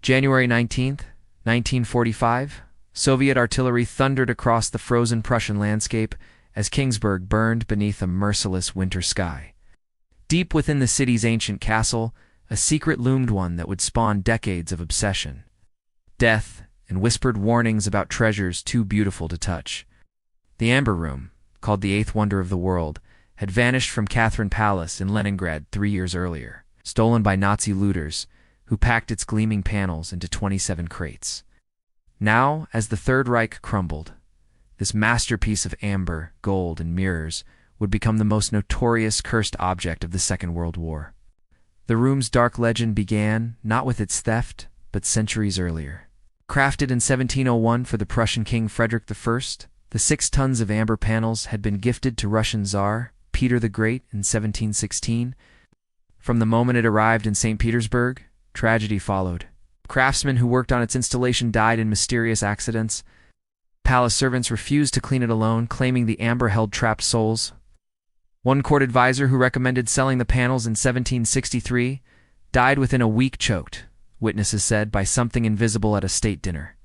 January 19, 1945, Soviet artillery thundered across the frozen Prussian landscape as Kingsburg burned beneath a merciless winter sky. Deep within the city's ancient castle, a secret loomed, one that would spawn decades of obsession, death, and whispered warnings about treasures too beautiful to touch. The Amber Room, called the eighth wonder of the world, had vanished from Catherine Palace in Leningrad 3 years earlier, stolen by Nazi looters who packed its gleaming panels into 27 crates. Now, as the Third Reich crumbled, this masterpiece of amber, gold, and mirrors would become the most notorious cursed object of the Second World War. The room's dark legend began not with its theft, but centuries earlier. Crafted in 1701 for the Prussian King Frederick I, the 6 tons of amber panels had been gifted to Russian Tsar Peter the Great in 1716. From the moment it arrived in St. Petersburg, tragedy followed. Craftsmen who worked on its installation died in mysterious accidents. Palace servants refused to clean it alone, claiming the amber held trapped souls. One court advisor who recommended selling the panels in 1763 died within a week, choked, witnesses said, by something invisible at a state dinner.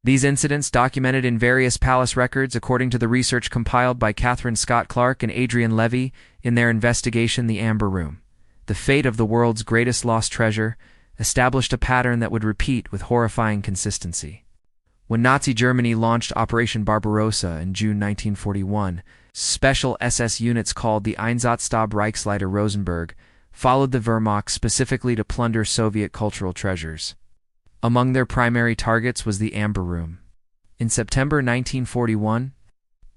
These incidents, documented in various palace records according to the research compiled by Catherine Scott Clark and Adrian Levy in their investigation The Amber Room, the fate of the world's greatest lost treasure, established a pattern that would repeat with horrifying consistency. When Nazi Germany launched Operation Barbarossa in June 1941, special SS units called the Einsatzstab Reichsleiter Rosenberg followed the Wehrmacht specifically to plunder Soviet cultural treasures. Among their primary targets was the Amber Room. In September 1941,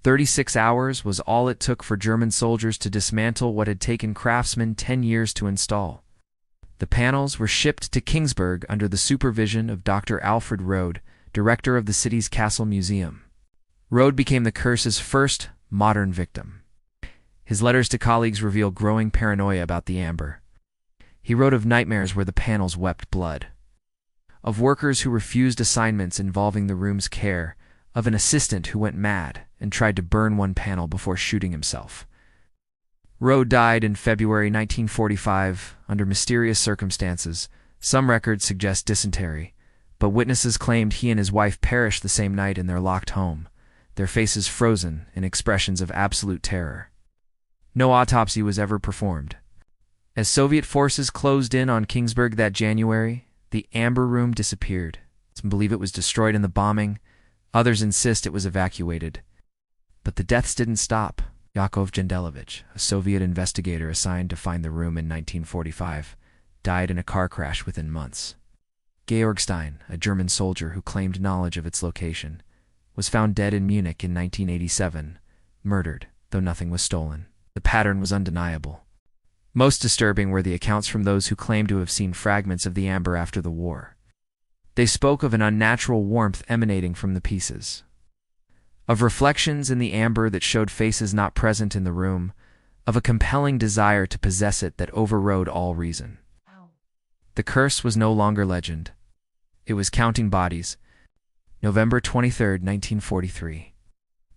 36 hours was all it took for German soldiers to dismantle what had taken craftsmen 10 years to install. The panels were shipped to Kingsburg under the supervision of Dr. Alfred Rode, director of the city's Castle Museum. Rode became the curse's first modern victim. His letters to colleagues reveal growing paranoia about the amber. He wrote of nightmares where the panels wept blood, of workers who refused assignments involving the room's care, of an assistant who went mad and tried to burn one panel before shooting himself. Rode died in February 1945 under mysterious circumstances. Some records suggest dysentery, but witnesses claimed he and his wife perished the same night in their locked home, their faces frozen in expressions of absolute terror. No autopsy was ever performed. As Soviet forces closed in on Kingsburg that January, the Amber Room disappeared. Some believe it was destroyed in the bombing. Others insist it was evacuated. But the deaths didn't stop. Yakov Jandelovich, a Soviet investigator assigned to find the room in 1945, died in a car crash within months. Georg Stein, a German soldier who claimed knowledge of its location, was found dead in Munich in 1987, murdered, though nothing was stolen. The pattern was undeniable. Most disturbing were the accounts from those who claimed to have seen fragments of the amber after the war. They spoke of an unnatural warmth emanating from the pieces, of reflections in the amber that showed faces not present in the room, of a compelling desire to possess it that overrode all reason. The curse was no longer legend. It was counting bodies. November 23, 1943.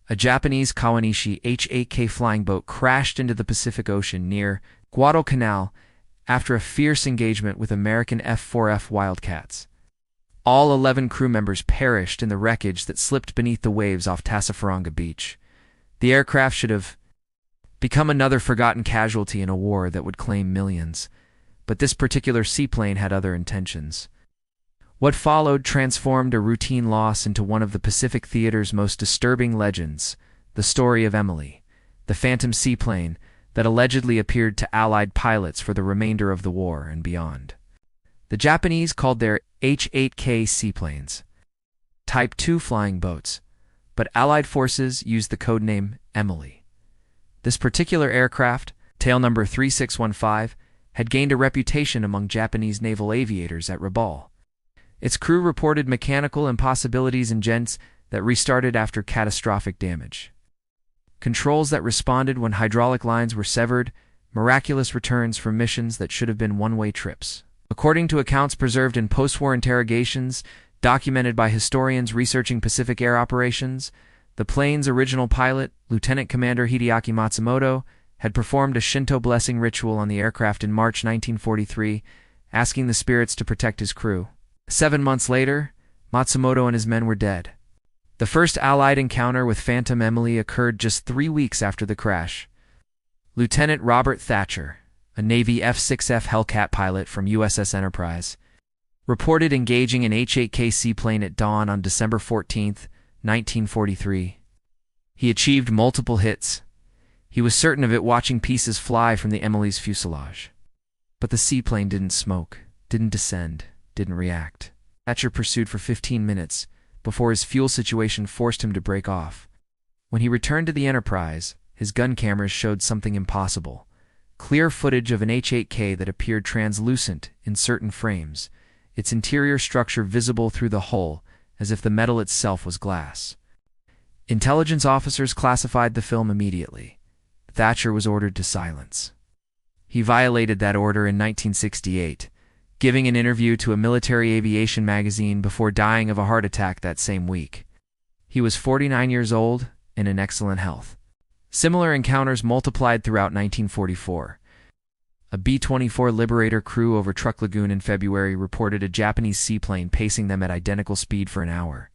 A Japanese Kawanishi H-8K flying boat crashed into the Pacific Ocean near Guadalcanal after a fierce engagement with American F-4F Wildcats. All 11 crew members perished in the wreckage that slipped beneath the waves off Tassafaronga Beach. The aircraft should have become another forgotten casualty in a war that would claim millions, but this particular seaplane had other intentions. What followed transformed a routine loss into one of the Pacific theater's most disturbing legends, the story of Emily, the phantom seaplane that allegedly appeared to Allied pilots for the remainder of the war and beyond. The Japanese called their H-8K seaplanes Type II flying boats, but Allied forces used the codename Emily. This particular aircraft, tail number 3615, had gained a reputation among Japanese naval aviators at Rabaul. Its crew reported mechanical impossibilities in jets that restarted after catastrophic damage, controls that responded when hydraulic lines were severed, miraculous returns from missions that should have been one-way trips. According to accounts preserved in post-war interrogations documented by historians researching Pacific air operations, the plane's original pilot, Lieutenant Commander Hideaki Matsumoto, had performed a Shinto blessing ritual on the aircraft in March 1943, asking the spirits to protect his crew. 7 months later, Matsumoto and his men were dead. The first Allied encounter with Phantom Emily occurred just 3 weeks after the crash. Lieutenant Robert Thatcher, a Navy F-6F Hellcat pilot from USS Enterprise, reported engaging an H-8K seaplane at dawn on December 14, 1943. He achieved multiple hits. He was certain of it watching pieces fly from the Emily's fuselage. But the seaplane didn't smoke, didn't descend, didn't react. Thatcher pursued for 15 minutes before his fuel situation forced him to break off. When he returned to the Enterprise, his gun cameras showed something impossible. Clear footage of an H-8K that appeared translucent in certain frames, its interior structure visible through the hull as if the metal itself was glass. Intelligence officers classified the film immediately. Thatcher was ordered to silence. He violated that order in 1968, giving an interview to a military aviation magazine before dying of a heart attack that same week. He was 49 years old and in excellent health. Similar encounters multiplied throughout 1944. A B-24 Liberator crew over Truk Lagoon in February reported a Japanese seaplane pacing them at identical speed for an hour.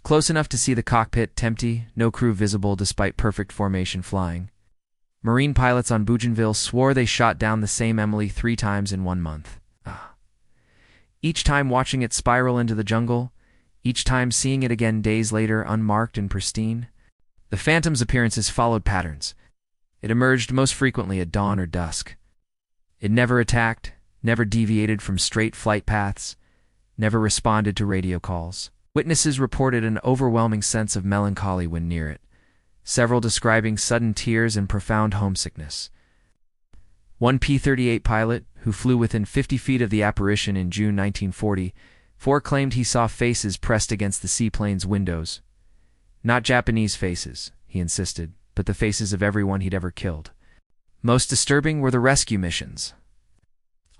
Close enough to see the cockpit empty, no crew visible despite perfect formation flying. Marine pilots on Bougainville swore they shot down the same Emily 3 times in 1 month. Each time watching it spiral into the jungle, each time seeing it again days later unmarked and pristine. The Phantom's appearances followed patterns. It emerged most frequently at dawn or dusk. It never attacked, never deviated from straight flight paths, never responded to radio calls. Witnesses reported an overwhelming sense of melancholy when near it, several describing sudden tears and profound homesickness. One P-38 pilot, who flew within 50 feet of the apparition in June 1944, claimed he saw faces pressed against the seaplane's windows. Not Japanese faces, he insisted, but the faces of everyone he'd ever killed. Most disturbing were the rescue missions.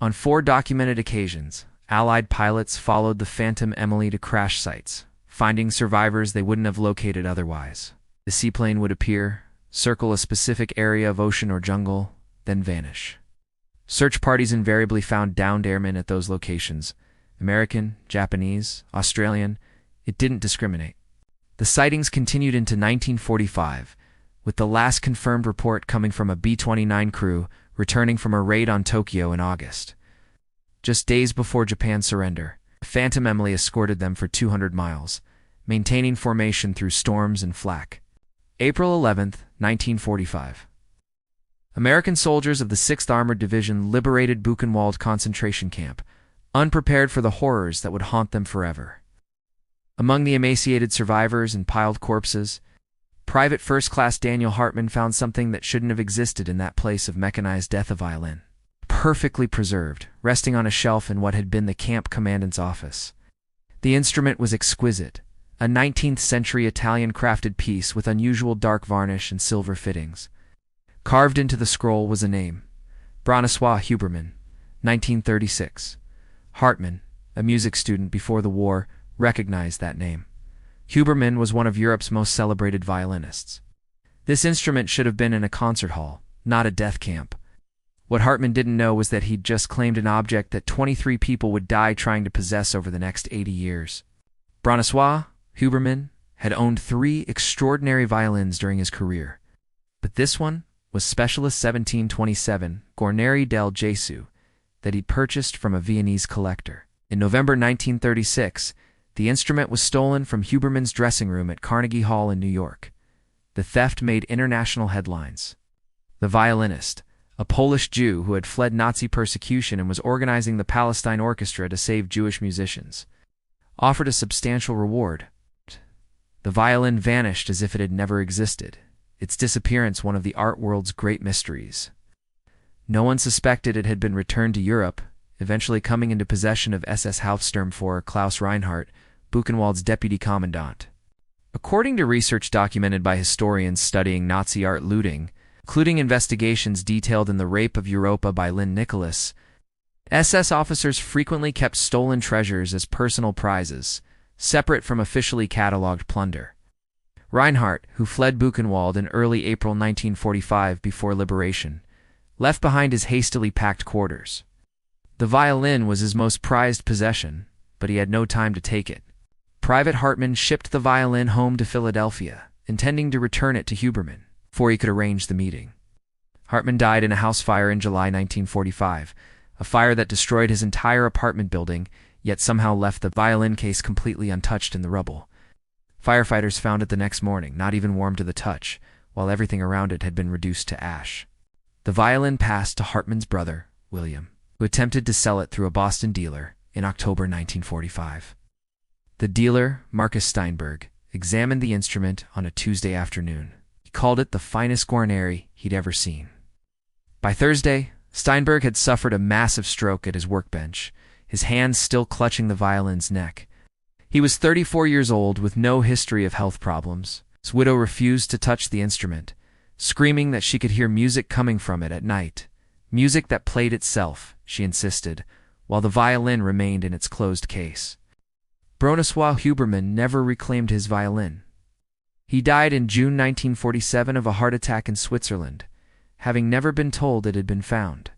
On 4 documented occasions, Allied pilots followed the Phantom Emily to crash sites, finding survivors they wouldn't have located otherwise. The seaplane would appear, circle a specific area of ocean or jungle, then vanish. Search parties invariably found downed airmen at those locations. American, Japanese, Australian, it didn't discriminate. The sightings continued into 1945, with the last confirmed report coming from a B-29 crew returning from a raid on Tokyo in August. Just days before Japan's surrender, Phantom Emily escorted them for 200 miles, maintaining formation through storms and flak. April 11, 1945. American soldiers of the 6th Armored Division liberated Buchenwald concentration camp, unprepared for the horrors that would haunt them forever. Among the emaciated survivors and piled corpses, Private First Class Daniel Hartman found something that shouldn't have existed in that place of mechanized death, a violin. Perfectly preserved, resting on a shelf in what had been the camp commandant's office. The instrument was exquisite, a 19th-century Italian-crafted piece with unusual dark varnish and silver fittings. Carved into the scroll was a name, Bronislaw Huberman, 1936. Hartman, a music student before the war, recognized that name. Huberman was one of Europe's most celebrated violinists. This instrument should have been in a concert hall, not a death camp. What Hartman didn't know was that he'd just claimed an object that 23 people would die trying to possess over the next 80 years. Bronislaw Huberman had owned 3 extraordinary violins during his career, but this one was Specialist 1727 Guarneri del Gesù that he'd purchased from a Viennese collector. In November 1936, the instrument was stolen from Huberman's dressing room at Carnegie Hall in New York. The theft made international headlines. The violinist, a Polish Jew who had fled Nazi persecution and was organizing the Palestine Orchestra to save Jewish musicians, offered a substantial reward. The violin vanished as if it had never existed, its disappearance one of the art world's great mysteries. No one suspected it had been returned to Europe, eventually coming into possession of SS Hauptsturmführer Klaus Reinhardt, Buchenwald's deputy commandant. According to research documented by historians studying Nazi art looting, including investigations detailed in The Rape of Europa by Lynn Nicholas, SS officers frequently kept stolen treasures as personal prizes, separate from officially catalogued plunder. Reinhardt, who fled Buchenwald in early April 1945 before liberation, left behind his hastily packed quarters. The violin was his most prized possession, but he had no time to take it. Private Hartmann shipped the violin home to Philadelphia, intending to return it to Huberman before he could arrange the meeting. Hartmann died in a house fire in July 1945, a fire that destroyed his entire apartment building, yet somehow left the violin case completely untouched in the rubble. Firefighters found it the next morning, not even warm to the touch, while everything around it had been reduced to ash. The violin passed to Hartmann's brother, William, who attempted to sell it through a Boston dealer in October 1945. The dealer, Marcus Steinberg, examined the instrument on a Tuesday afternoon. He called it the finest Guarneri he'd ever seen. By Thursday, Steinberg had suffered a massive stroke at his workbench, his hands still clutching the violin's neck. He was 34 years old with no history of health problems. His widow refused to touch the instrument, screaming that she could hear music coming from it at night. Music that played itself, she insisted, while the violin remained in its closed case. Bronislaw Huberman never reclaimed his violin. He died in June 1947 of a heart attack in Switzerland, having never been told it had been found.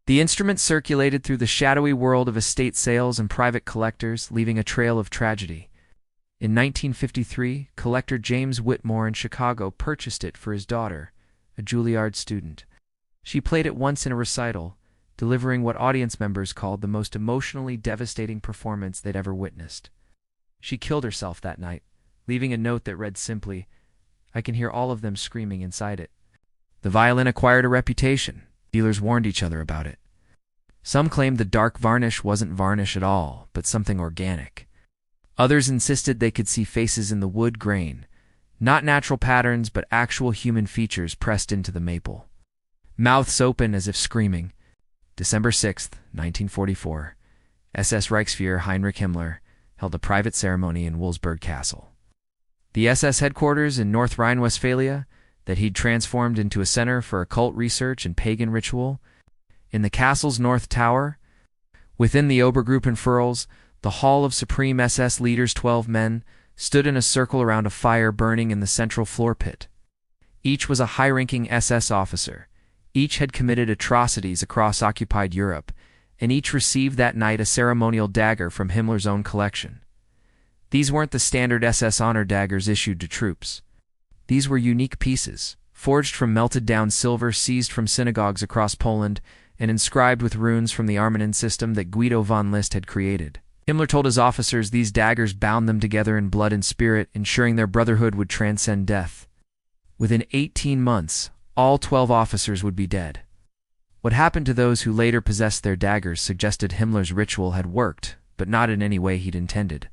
The instrument circulated through the shadowy world of estate sales and private collectors, leaving a trail of tragedy. In 1953, collector James Whitmore in Chicago purchased it for his daughter, a Juilliard student. She played it once in a recital, delivering what audience members called the most emotionally devastating performance they'd ever witnessed. She killed herself that night, leaving a note that read simply, "I can hear all of them screaming inside it." The violin acquired a reputation. Dealers warned each other about it. Some claimed the dark varnish wasn't varnish at all, but something organic. Others insisted they could see faces in the wood grain, not natural patterns but actual human features pressed into the maple. Mouths open as if screaming. December 6, 1944, SS Reichsfuhrer Heinrich Himmler held a private ceremony in Wolfsburg Castle. The SS headquarters in North Rhine-Westphalia that he'd transformed into a center for occult research and pagan ritual. In the castle's north tower, within the Obergruppenführers, the Hall of Supreme SS Leaders, 12 men, stood in a circle around a fire burning in the central floor pit. Each was a high-ranking SS officer. Each had committed atrocities across occupied Europe, and each received that night a ceremonial dagger from Himmler's own collection. These weren't the standard SS honor daggers issued to troops. These were unique pieces, forged from melted-down silver seized from synagogues across Poland and inscribed with runes from the Armanen system that Guido von List had created. Himmler told his officers these daggers bound them together in blood and spirit, ensuring their brotherhood would transcend death. Within 18 months, all 12 officers would be dead. What happened to those who later possessed their daggers suggested Himmler's ritual had worked, but not in any way he'd intended.